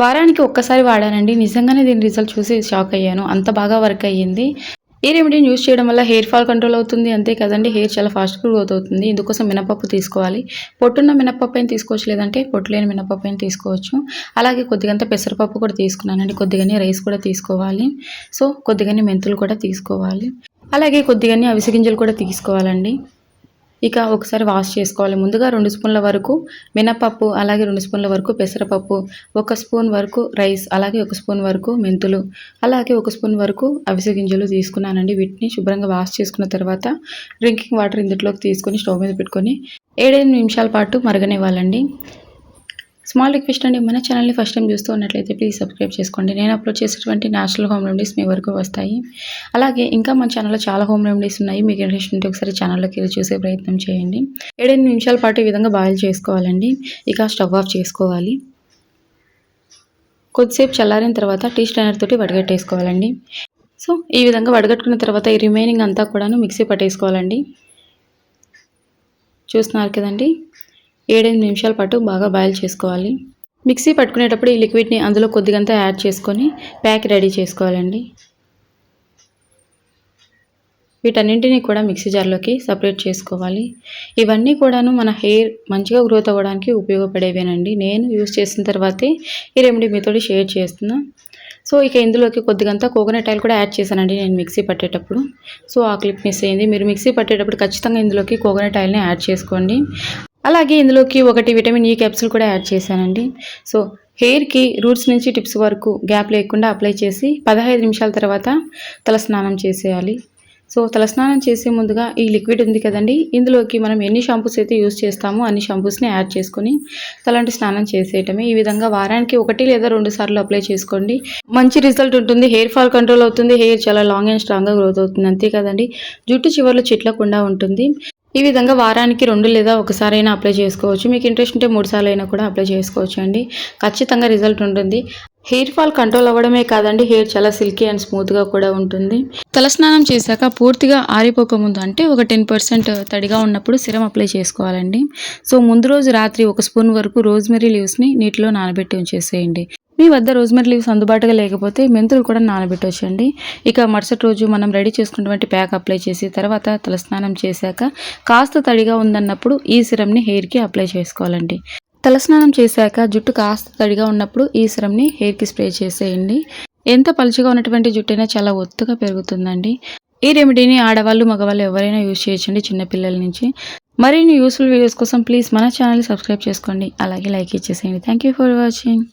వారానికి ఒక్కసారి వాడానండి. నిజంగానే దీని రిజల్ట్ చూసి షాక్ అయ్యాను. అంత బాగా వర్క్ అయ్యింది. ఈ రెమెడీని యూజ్ చేయడం వల్ల హెయిర్ ఫాల్ కంట్రోల్ అవుతుంది. అంతే కదండీ హెయిర్ చాలా ఫాస్ట్‌గా గ్రోత్ అవుతుంది. ఇందుకోసం మినపప్పు తీసుకోవాలి. పొట్టున్న మినపప్పు అయినా తీసుకోవచ్చు, లేదంటే పొట్టు లేని మినపప్పు అయినా తీసుకోవచ్చు. అలాగే కొద్దిగంత పెసరపప్పు కూడా తీసుకున్నానండి. కొద్దిగానే రైస్ కూడా తీసుకోవాలి. సో, కొద్దిగానే మెంతులు కూడా తీసుకోవాలి. అలాగే కొద్దిగానే అవిసె గింజలు కూడా తీసుకోవాలండి. ఇక ఒకసారి వాష్ చేసుకోవాలి. ముందుగా 2 స్పూన్ల వరకు మినపప్పు, అలాగే 2 స్పూన్ల వరకు పెసరపప్పు, 1 స్పూన్ వరకు రైస్, అలాగే 1 స్పూన్ వరకు మెంతులు, అలాగే 1 స్పూన్ వరకు అవిసె గింజలు తీసుకున్నానండి. వీటిని శుభ్రంగా వాష్ చేసుకున్న తర్వాత డ్రింకింగ్ వాటర్ ఇందులోకి తీసుకొని స్టవ్ మీద పెట్టుకొని 7-8 నిమిషాల పాటు మరగనివ్వాలండి. స్మాల్ రిక్వెస్ట్ అండి, మన ఛానల్ని ఫస్ట్ టైం చూస్తూ ఉన్నట్లయితే ప్లీజ్ సబ్స్క్రైబ్ చేసుకోండి. నేను అప్లోడ్ చేసేటువంటి నేచురల్ హోమ్ రెమెడీస్ మీ వరకు వస్తాయి. అలాగే ఇంకా మన ఛానల్లో చాలా హోమ్ రెమెడీస్ ఉన్నాయి. మీకు ఇంట్రెస్ట్ ఉంటే ఒకసారి ఛానల్లోకి వెళ్ళి చూసే ప్రయత్నం చేయండి. 7-8 నిమిషాల పాటు ఈ విధంగా బాయిల్ చేసుకోవాలండి. ఇక స్టవ్ ఆఫ్ చేసుకోవాలి. కొద్దిసేపు చల్లారిన తర్వాత టీ స్ట్రైనర్ తోటి వడగట్టేసుకోవాలండి. సో ఈ విధంగా వడగట్టుకున్న తర్వాత ఈ రిమైనింగ్ అంతా కూడాను మిక్సీ పట్టేసుకోవాలండి. చూస్తున్నారు కదండి, 7-8 నిమిషాల పాటు బాగా బాయిల్ చేసుకోవాలి. మిక్సీ పట్టుకునేటప్పుడు ఈ లిక్విడ్ని అందులో కొద్దిగంత యాడ్ చేసుకొని ప్యాక్ రెడీ చేసుకోవాలండి. వీటన్నింటినీ కూడా మిక్సీ జార్లోకి సపరేట్ చేసుకోవాలి. ఇవన్నీ కూడాను మన హెయిర్ మంచిగా గ్రోత్ అవ్వడానికి ఉపయోగపడేవేనండి. నేను యూజ్ చేసిన తర్వాతే ఈ రెమెడీ మీతోటి షేర్ చేస్తున్నా. సో ఇక ఇందులోకి కొద్దిగంత కోకోనట్ ఆయిల్ కూడా యాడ్ చేశానండి నేను మిక్సీ పట్టేటప్పుడు. సో ఆ క్లిప్ మిస్ అయింది. మీరు మిక్సీ పట్టేటప్పుడు ఖచ్చితంగా ఇందులోకి కోకోనట్ ఆయిల్ని యాడ్ చేసుకోండి. అలాగే ఇందులోకి 1 విటమిన్ ఈ క్యాప్సూల్ కూడా యాడ్ చేశానండి. సో హెయిర్కి రూట్స్ నుంచి టిప్స్ వరకు గ్యాప్ లేకుండా అప్లై చేసి 15 నిమిషాల తర్వాత తలస్నానం చేసేయాలి. సో తలస్నానం చేసే ముందుగా ఈ లిక్విడ్ ఉంది కదండి, ఇందులోకి మనం ఎన్ని షాంపూస్ అయితే యూజ్ చేస్తామో అన్ని షాంపూస్ని యాడ్ చేసుకొని తలంటి స్నానం చేసేయటమే. ఈ విధంగా వారానికి 1 లేదా 2 సార్లు అప్లై చేసుకోండి. మంచి రిజల్ట్ ఉంటుంది. హెయిర్ ఫాల్ కంట్రోల్ అవుతుంది. హెయిర్ చాలా లాంగ్ అండ్ స్ట్రాంగ్గా గ్రోత్ అవుతుంది. అంతే కదండి, జుట్టు చివర్లు చిట్లకుండా ఉంటుంది. ఈ విధంగా వారానికి 2 లేదా 1 సారైనా అప్లై చేసుకోవచ్చు. మీకు ఇంట్రెస్ట్ ఉంటే 3 సార్లు అయినా కూడా అప్లై చేసుకోవచ్చు అండి. ఖచ్చితంగా రిజల్ట్ ఉంటుంది. హెయిర్ ఫాల్ కంట్రోల్ అవ్వడమే కాదండి, హెయిర్ చాలా సిల్కీ అండ్ స్మూత్గా కూడా ఉంటుంది. తలస్నానం చేశాక పూర్తిగా ఆరిపోకముందు, అంటే ఒక 10% తడిగా ఉన్నప్పుడు సిరం అప్లై చేసుకోవాలండి. సో ముందు రోజు రాత్రి 1 స్పూన్ వరకు రోజ్మెరీ లీవ్స్ని నీటిలో నానబెట్టి ఉంచేసేయండి. మీ వద్ద రోజ్మెరీ లీవ్స్ అందుబాటుగా లేకపోతే మెంతులు కూడా నానబెట్టవచ్చండి. ఇక మరుసటి రోజు మనం రెడీ చేసుకున్నటువంటి ప్యాక్ అప్లై చేసి తర్వాత తలస్నానం చేశాక కాస్త తడిగా ఉందన్నప్పుడు ఈ సిరంని హెయిర్కి అప్లై చేసుకోవాలండి. తలస్నానం చేశాక జుట్టు కాస్త తడిగా ఉన్నప్పుడు ఈ సిరంని హెయిర్కి స్ప్రే చేసేయండి. ఎంత పలుచగా ఉన్నటువంటి జుట్టైనా చాలా ఒత్తుగా పెరుగుతుందండి. ఈ రెమెడీని ఆడవాళ్ళు మగవాళ్ళు ఎవరైనా యూజ్ చేయొచ్చండి, చిన్నపిల్లల నుంచి. మరిన్ని యూస్ఫుల్ వీడియోస్ కోసం ప్లీజ్ మన ఛానల్ని సబ్స్క్రైబ్ చేసుకోండి. అలాగే లైక్ ఇచ్చేసేయండి. Thank you for watching.